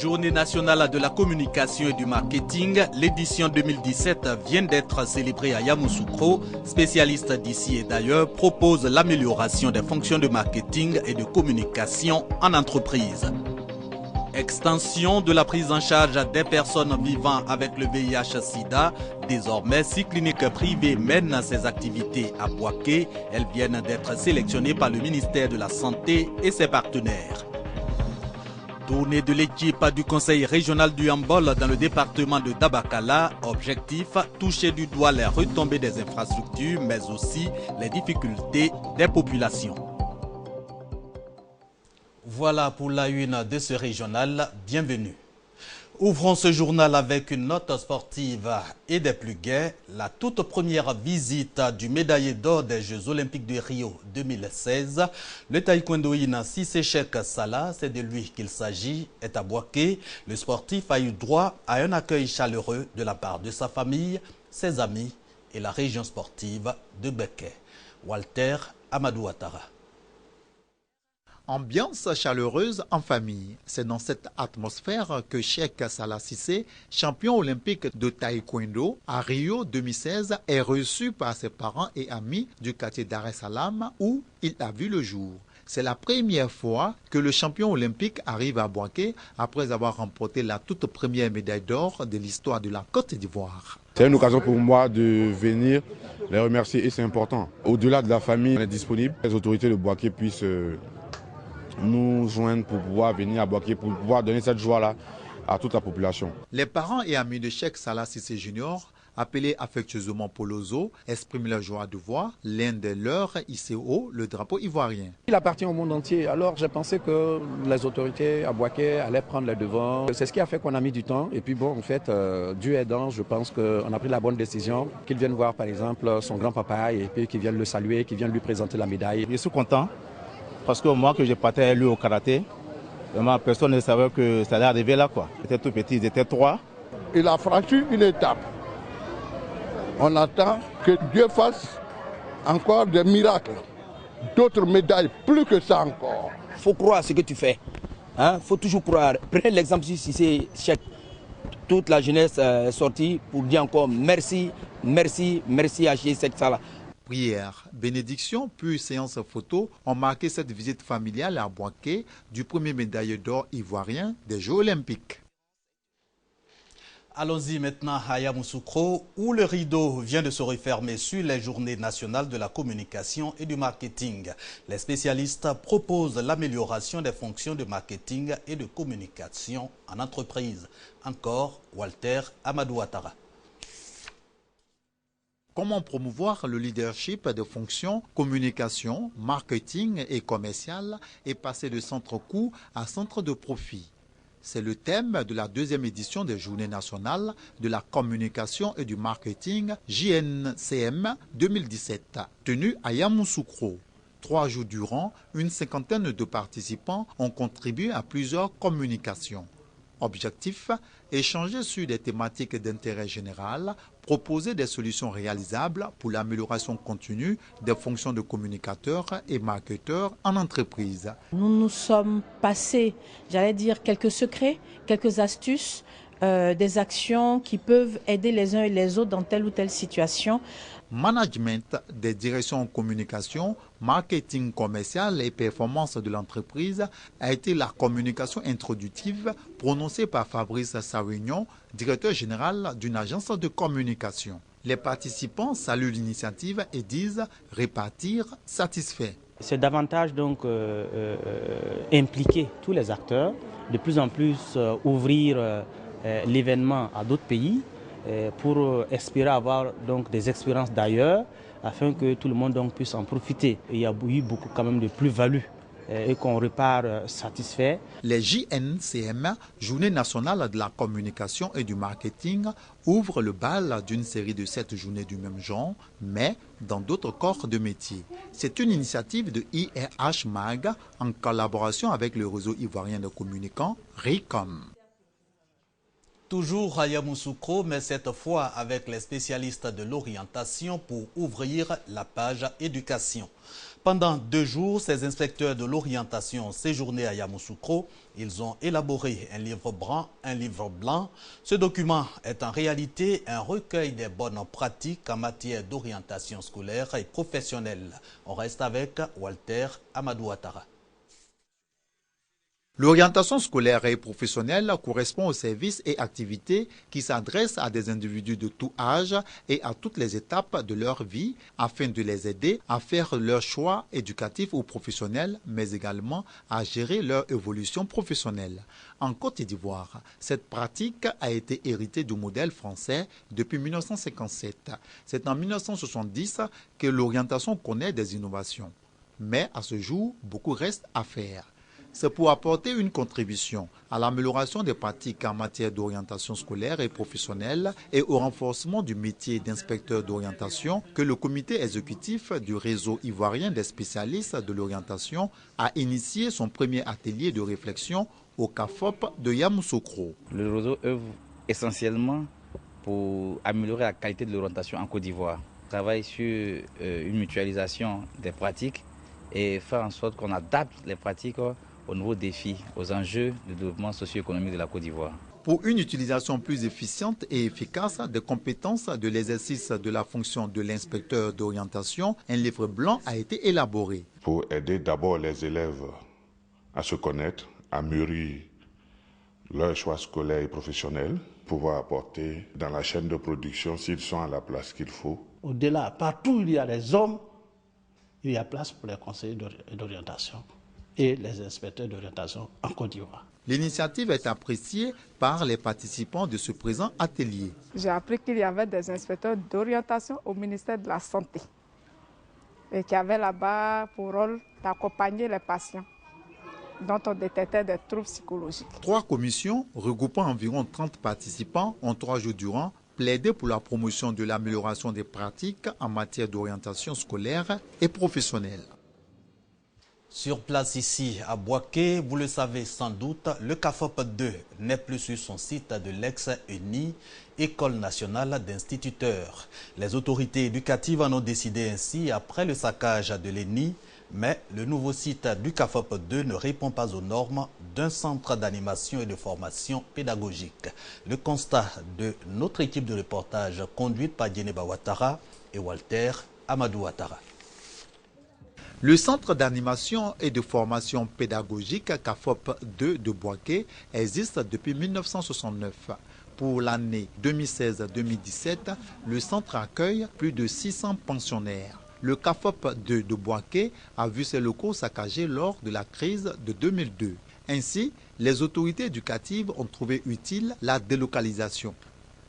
Journée nationale de la communication et du marketing, l'édition 2017 vient d'être célébrée à Yamoussoukro. Spécialistes d'ici et d'ailleurs proposent l'amélioration des fonctions de marketing et de communication en entreprise. Extension de la prise en charge des personnes vivant avec le VIH-Sida. Désormais, 6 cliniques privées mènent ces activités à Boaké. Elles viennent d'être sélectionnées par le ministère de la Santé et ses partenaires. Tournée de l'équipe du Conseil régional du handball dans le département de Dabakala. Objectif, toucher du doigt les retombées des infrastructures, mais aussi les difficultés des populations. Voilà pour la une de ce régional. Bienvenue. Ouvrons ce journal avec une note sportive et des plus gaies. La toute première visite du médaillé d'or des Jeux Olympiques de Rio 2016. Le taekwondoïne Cissé Cheikh Salah, c'est de lui qu'il s'agit, est à Boaké. Le sportif a eu droit à un accueil chaleureux de la part de sa famille, ses amis et la région sportive de Beké. Walter Amadou Ouattara. Ambiance chaleureuse en famille. C'est dans cette atmosphère que Cheikh Salah Cissé, champion olympique de taekwondo à Rio 2016, est reçu par ses parents et amis du quartier Dar es Salaam où il a vu le jour. C'est la première fois que le champion olympique arrive à Boaké après avoir remporté la toute première médaille d'or de l'histoire de la Côte d'Ivoire. C'est une occasion pour moi de venir les remercier et c'est important. Au-delà de la famille, on est disponible. Les autorités de Boaké puissent nous joindre pour pouvoir venir à Boaké, pour pouvoir donner cette joie-là à toute la population. Les parents et amis de Cheikh Salah Cissé Junior, appelés affectueusement Polozo, expriment leur joie de voir l'un de leurs hissé haut le drapeau ivoirien. Il appartient au monde entier, alors j'ai pensé que les autorités à Boaké allaient prendre les devants. C'est ce qui a fait qu'on a mis du temps. Et puis bon, en fait, Dieu aidant, je pense qu'on a pris la bonne décision. Qu'ils viennent voir par exemple son grand-papa et puis qu'ils viennent le saluer, qu'ils viennent lui présenter la médaille. Je suis content. Parce que moi que je partais lui au karaté, vraiment personne ne savait que ça allait arriver là quoi. J'étais tout petit, ils étaient 3. Il a franchi une étape. On attend que Dieu fasse encore des miracles, d'autres médailles, plus que ça encore. Il faut croire à ce que tu fais. Il faut toujours croire. Prenez l'exemple si c'est Cheikh. Toute la jeunesse est sortie pour dire encore merci, merci, merci à Cheikh Salah. Prière, bénédiction, puis séance photo ont marqué cette visite familiale à Boaké du premier médaillé d'or ivoirien des Jeux Olympiques. Allons-y maintenant à Yamoussoukro, où le rideau vient de se refermer sur les journées nationales de la communication et du marketing. Les spécialistes proposent l'amélioration des fonctions de marketing et de communication en entreprise. Encore Walter Amadou Ouattara. Comment promouvoir le leadership des fonctions communication, marketing et commercial et passer de centre coût à centre de profit? C'est le thème de la deuxième édition des Journées nationales de la communication et du marketing JNCM 2017, tenue à Yamoussoukro. 3 jours durant, une cinquantaine de participants ont contribué à plusieurs communications. Objectif, échanger sur des thématiques d'intérêt général, proposer des solutions réalisables pour l'amélioration continue des fonctions de communicateurs et marketeurs en entreprise. Nous nous sommes passés, j'allais dire, quelques secrets, quelques astuces, des actions qui peuvent aider les uns et les autres dans telle ou telle situation. Management des directions en communication, marketing commercial et performance de l'entreprise a été la communication introductive prononcée par Fabrice Sarignon, directeur général d'une agence de communication. Les participants saluent l'initiative et disent repartir satisfaits. C'est davantage donc impliquer tous les acteurs, de plus en plus ouvrir l'événement à d'autres pays, pour espérer avoir donc des expériences d'ailleurs afin que tout le monde donc puisse en profiter. Et il y a eu beaucoup quand même de plus-value et qu'on repart satisfait. Les JNCM, Journée nationale de la communication et du marketing, ouvrent le bal d'une série de 7 journées du même genre, mais dans d'autres corps de métier. C'est une initiative de IRH Mag en collaboration avec le réseau ivoirien de communicants RICOM. Toujours à Yamoussoukro, mais cette fois avec les spécialistes de l'orientation pour ouvrir la page éducation. Pendant 2 jours, ces inspecteurs de l'orientation ont séjourné à Yamoussoukro. Ils ont élaboré un livre blanc. Ce document est en réalité un recueil des bonnes pratiques en matière d'orientation scolaire et professionnelle. On reste avec Walter Amadou Ouattara. L'orientation scolaire et professionnelle correspond aux services et activités qui s'adressent à des individus de tout âge et à toutes les étapes de leur vie afin de les aider à faire leurs choix éducatifs ou professionnels, mais également à gérer leur évolution professionnelle. En Côte d'Ivoire, cette pratique a été héritée du modèle français depuis 1957. C'est en 1970 que l'orientation connaît des innovations. Mais à ce jour, beaucoup reste à faire. C'est pour apporter une contribution à l'amélioration des pratiques en matière d'orientation scolaire et professionnelle et au renforcement du métier d'inspecteur d'orientation que le comité exécutif du réseau ivoirien des spécialistes de l'orientation a initié son premier atelier de réflexion au CAFOP de Yamoussoukro. Le réseau œuvre essentiellement pour améliorer la qualité de l'orientation en Côte d'Ivoire. On travaille sur une mutualisation des pratiques et faire en sorte qu'on adapte les pratiques aux nouveaux défis, aux enjeux du développement socio-économique de la Côte d'Ivoire. Pour une utilisation plus efficiente et efficace des compétences de l'exercice de la fonction de l'inspecteur d'orientation, un livre blanc a été élaboré. Pour aider d'abord les élèves à se connaître, à mûrir leurs choix scolaires et professionnels, pouvoir apporter dans la chaîne de production s'ils sont à la place qu'il faut. Au-delà, partout où il y a des hommes, il y a place pour les conseillers d'orientation et les inspecteurs d'orientation en Côte d'Ivoire. L'initiative est appréciée par les participants de ce présent atelier. J'ai appris qu'il y avait des inspecteurs d'orientation au ministère de la Santé et qui avaient là-bas pour rôle d'accompagner les patients dont on détectait des troubles psychologiques. 3 commissions regroupant environ 30 participants ont 3 jours durant plaidé pour la promotion de l'amélioration des pratiques en matière d'orientation scolaire et professionnelle. Sur place ici à Boaké, vous le savez sans doute, le CAFOP 2 n'est plus sur son site de l'ex-ENI, École nationale d'instituteurs. Les autorités éducatives en ont décidé ainsi après le saccage de l'ENI, mais le nouveau site du CAFOP 2 ne répond pas aux normes d'un centre d'animation et de formation pédagogique. Le constat de notre équipe de reportage conduite par Djeneba Ouattara et Walter Amadou Ouattara. Le centre d'animation et de formation pédagogique CAFOP 2 de Boaké existe depuis 1969. Pour l'année 2016-2017, le centre accueille plus de 600 pensionnaires. Le CAFOP 2 de Boaké a vu ses locaux saccagés lors de la crise de 2002. Ainsi, les autorités éducatives ont trouvé utile la délocalisation.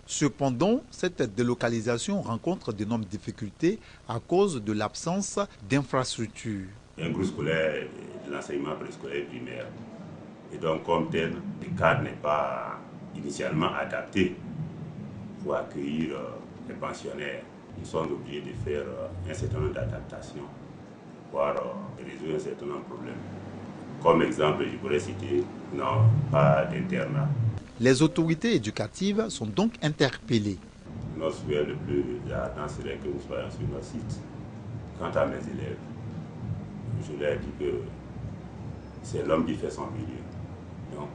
Cependant, cette délocalisation rencontre d'énormes difficultés à cause de l'absence d'infrastructures. Un groupe scolaire de l'enseignement préscolaire primaire. Et donc, comme tel, le cadre n'est pas initialement adapté pour accueillir les pensionnaires. Ils sont obligés de faire un certain nombre d'adaptations, voire résoudre un certain nombre de problèmes. Comme exemple, je pourrais citer, non, pas d'internat. Les autorités éducatives sont donc interpellées. Notre souhait le plus ardent serait que nous soyons sur notre site. Quant à mes élèves, je leur dis que c'est l'homme qui fait son milieu. Donc,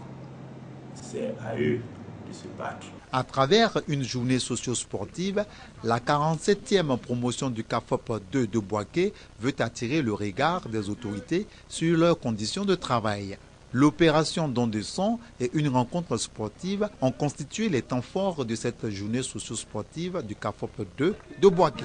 c'est à eux de se battre. À travers une journée socio-sportive, la 47e promotion du CAFOP 2 de Boaké veut attirer le regard des autorités sur leurs conditions de travail. L'opération don de sang et une rencontre sportive ont constitué les temps forts de cette journée socio-sportive du CAFOP 2 de Boaké.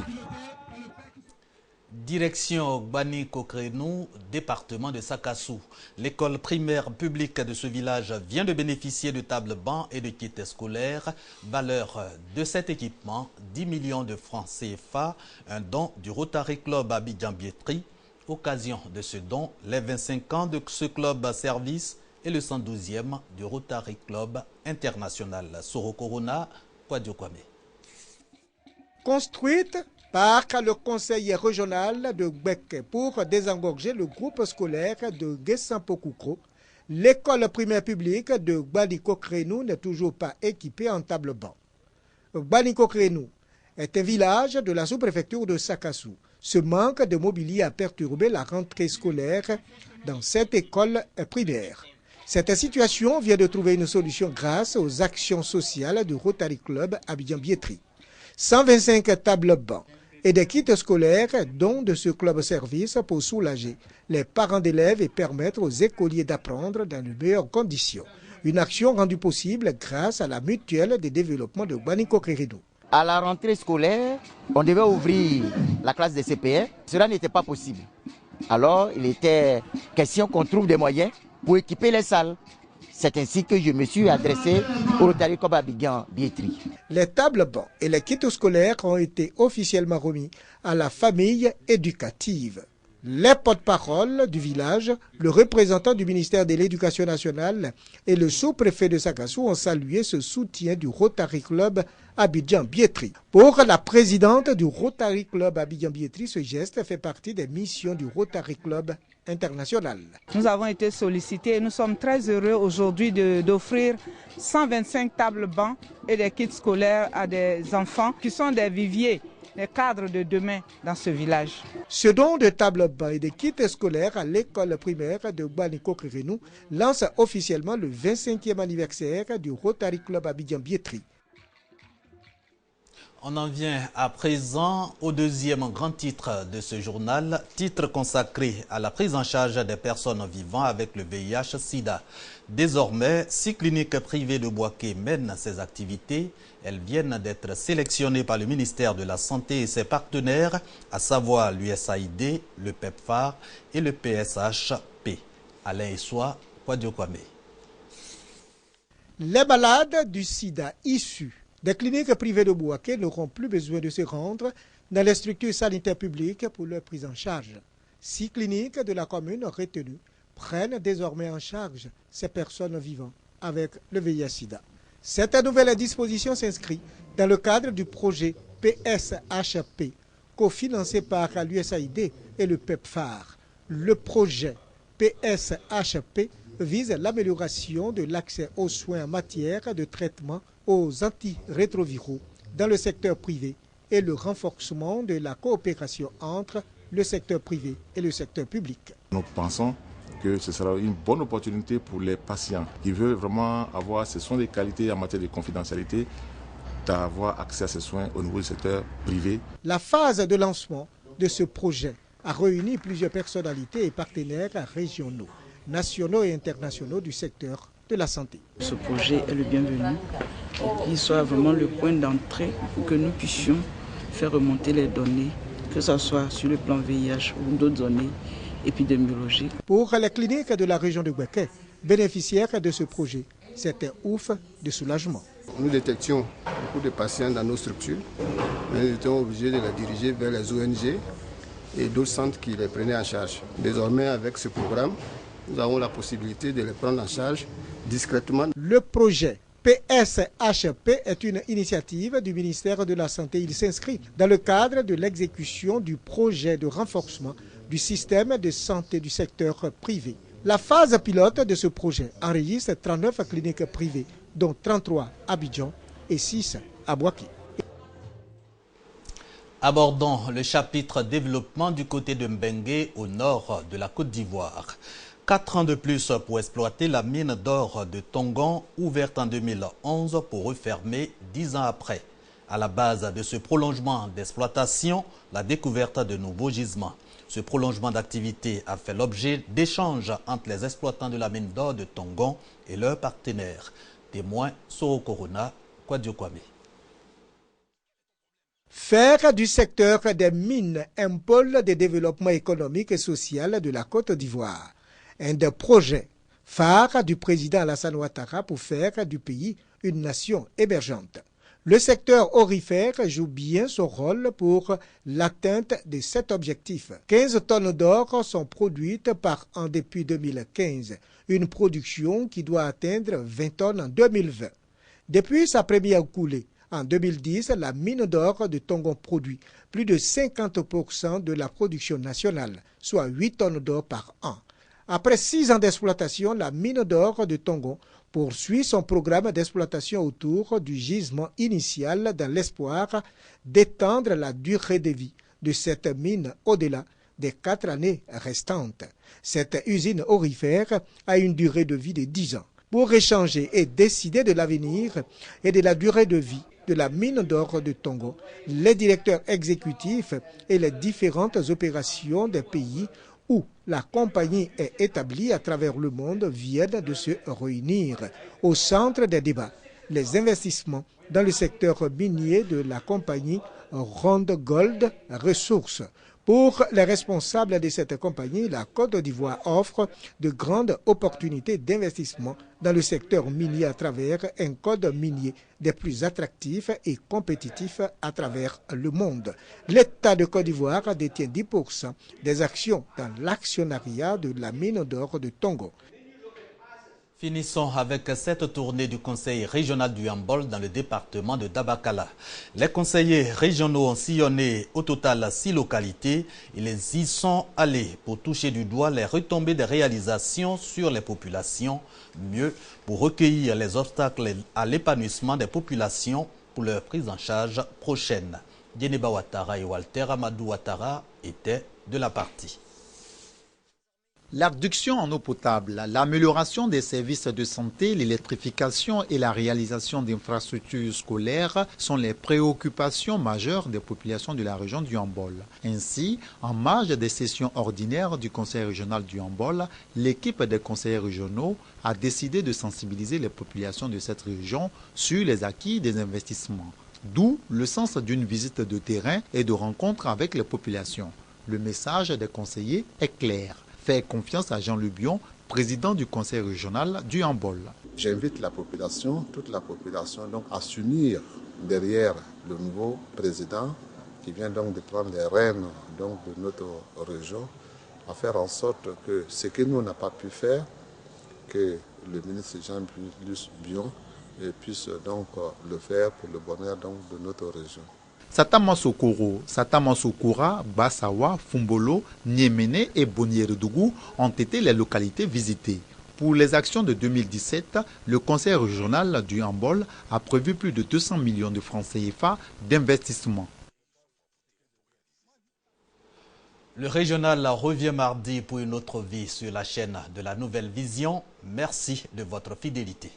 Direction Gbani Kokrenou, département de Sakassou. L'école primaire publique de ce village vient de bénéficier de tables-bancs et de kits scolaires. Valeur de cet équipement, 10 millions de francs CFA, un don du Rotary Club Abidjan-Bietri. Occasion de ce don, les 25 ans de ce club service et le 112e du Rotary Club International. Soro Corona, Kwadio Kwame. Construite par le conseil régional de Gbek pour désengorger le groupe scolaire de Gessampokoukro, l'école primaire publique de Gbani Kokrenou n'est toujours pas équipée en table-banc. Gbani Kokrenou est un village de la sous-préfecture de Sakassou, Ce manque de mobilier a perturbé la rentrée scolaire dans cette école primaire. Cette situation vient de trouver une solution grâce aux actions sociales du Rotary Club Abidjan-Biétry. 125 tables bancs et des kits scolaires dont de ce club service pour soulager les parents d'élèves et permettre aux écoliers d'apprendre dans de meilleures conditions. Une action rendue possible grâce à la mutuelle de développement de Gbaliko-Kérénou. À la rentrée scolaire, on devait ouvrir la classe de CPE. Cela n'était pas possible. Alors, il était question qu'on trouve des moyens pour équiper les salles. C'est ainsi que je me suis adressé au Rotary Club Abidjan-Biétry. Les tables bancs et les kits scolaires ont été officiellement remis à la famille éducative. Les porte-parole du village, le représentant du ministère de l'Éducation nationale et le sous-préfet de Sagassou ont salué ce soutien du Rotary Club Abidjan-Biétry. Pour la présidente du Rotary Club Abidjan-Biétry, ce geste fait partie des missions du Rotary Club international. Nous avons été sollicités et nous sommes très heureux aujourd'hui d'offrir 125 tables bancs et des kits scolaires à des enfants qui sont des viviers, les cadres de demain dans ce village. Ce don de tables bancs et de kits scolaires à l'école primaire de Gbaliko-Kérénou lance officiellement le 25e anniversaire du Rotary Club Abidjan-Biétry. On en vient à présent au deuxième grand titre de ce journal, titre consacré à la prise en charge des personnes vivant avec le VIH-Sida. Désormais, 6 cliniques privées de Bouaké mènent ces activités. Elles viennent d'être sélectionnées par le ministère de la Santé et ses partenaires, à savoir l'USAID, le PEPFAR et le PSHP. Alain Essoua, Kwadio Kwame. Les malades du sida issus des cliniques privées de Bouaké n'auront plus besoin de se rendre dans les structures sanitaires publiques pour leur prise en charge. 6 cliniques de la commune retenues prennent désormais en charge ces personnes vivant avec le VIH-Sida. Cette nouvelle disposition s'inscrit dans le cadre du projet PSHP, cofinancé par l'USAID et le PEPFAR. Le projet PSHP vise l'amélioration de l'accès aux soins en matière de traitement aux antirétroviraux dans le secteur privé et le renforcement de la coopération entre le secteur privé et le secteur public. Nous pensons que ce sera une bonne opportunité pour les patients qui veulent vraiment avoir ce sont des qualités en matière de confidentialité, d'avoir accès à ces soins au niveau du secteur privé. La phase de lancement de ce projet a réuni plusieurs personnalités et partenaires régionaux, nationaux et internationaux du secteur de la santé. Ce projet est le bienvenu et qu'il soit vraiment le point d'entrée pour que nous puissions faire remonter les données, que ce soit sur le plan VIH ou d'autres données épidémiologiques. Pour les cliniques de la région de Bouaké, bénéficiaires de ce projet, c'était ouf de soulagement. Nous détections beaucoup de patients dans nos structures. Nous étions obligés de les diriger vers les ONG et d'autres centres qui les prenaient en charge. Désormais, avec ce programme, nous avons la possibilité de les prendre en charge discrètement. Le projet PSHP est une initiative du ministère de la Santé. Il s'inscrit dans le cadre de l'exécution du projet de renforcement du système de santé du secteur privé. La phase pilote de ce projet enregistre 39 cliniques privées, dont 33 à Abidjan et 6 à Bouaké. Abordons le chapitre développement du côté de Mbengue, au nord de la Côte d'Ivoire. 4 ans de plus pour exploiter la mine d'or de Tongon, ouverte en 2011 pour refermer 10 ans après. À la base de ce prolongement d'exploitation, la découverte de nouveaux gisements. Ce prolongement d'activité a fait l'objet d'échanges entre les exploitants de la mine d'or de Tongon et leurs partenaires. Témoin Soro Corona, Kwadio Kwame. Faire du secteur des mines un pôle de développement économique et social de la Côte d'Ivoire. Un des projets phares du président Alassane Ouattara pour faire du pays une nation émergente. Le secteur aurifère joue bien son rôle pour l'atteinte de cet objectif. 15 tonnes d'or sont produites par an depuis 2015, une production qui doit atteindre 20 tonnes en 2020. Depuis sa première coulée, en 2010, la mine d'or de Tongon produit plus de 50% de la production nationale, soit 8 tonnes d'or par an. Après 6 ans d'exploitation, la mine d'or de Tongon poursuit son programme d'exploitation autour du gisement initial dans l'espoir d'étendre la durée de vie de cette mine au-delà des 4 années restantes. Cette usine aurifère a une durée de vie de 10 ans. Pour échanger et décider de l'avenir et de la durée de vie de la mine d'or de Tongo, les directeurs exécutifs et les différentes opérations des pays où la compagnie est établie à travers le monde viennent de se réunir. Au centre des débats, les investissements dans le secteur minier de la compagnie Ronde Gold Resources. Pour les responsables de cette compagnie, la Côte d'Ivoire offre de grandes opportunités d'investissement dans le secteur minier à travers un code minier des plus attractifs et compétitifs à travers le monde. L'État de Côte d'Ivoire détient 10% des actions dans l'actionnariat de la mine d'or de Tongo. Finissons avec cette tournée du Conseil régional du handball dans le département de Dabakala. Les conseillers régionaux ont sillonné au total 6 localités. Ils y sont allés pour toucher du doigt les retombées des réalisations sur les populations, mieux pour recueillir les obstacles à l'épanouissement des populations pour leur prise en charge prochaine. Djeneba Ouattara et Walter Amadou Ouattara étaient de la partie. La réduction en eau potable, l'amélioration des services de santé, l'électrification et la réalisation d'infrastructures scolaires sont les préoccupations majeures des populations de la région du Hambol. Ainsi, en marge des sessions ordinaires du Conseil régional du Hambol, l'équipe des conseillers régionaux a décidé de sensibiliser les populations de cette région sur les acquis des investissements. D'où le sens d'une visite de terrain et de rencontre avec les populations. Le message des conseillers est clair. Faire confiance à Jean Lebion, président du conseil régional du Hambol. J'invite la population, toute la population, donc, à s'unir derrière le nouveau président qui vient donc de prendre les rênes donc, de notre région, à faire en sorte que ce que nous n'avons pas pu faire, que le ministre Jean-Luc Bion puisse donc le faire pour le bonheur donc, de notre région. Satama Sokoro, Satama Sokora, Bassawa, Fumbolo, Niéméné et Bonnière-Dougou ont été les localités visitées. Pour les actions de 2017, le conseil régional du Hambol a prévu plus de 200 millions de francs CFA d'investissement. Le régional revient mardi pour une autre vie sur la chaîne de la Nouvelle Vision. Merci de votre fidélité.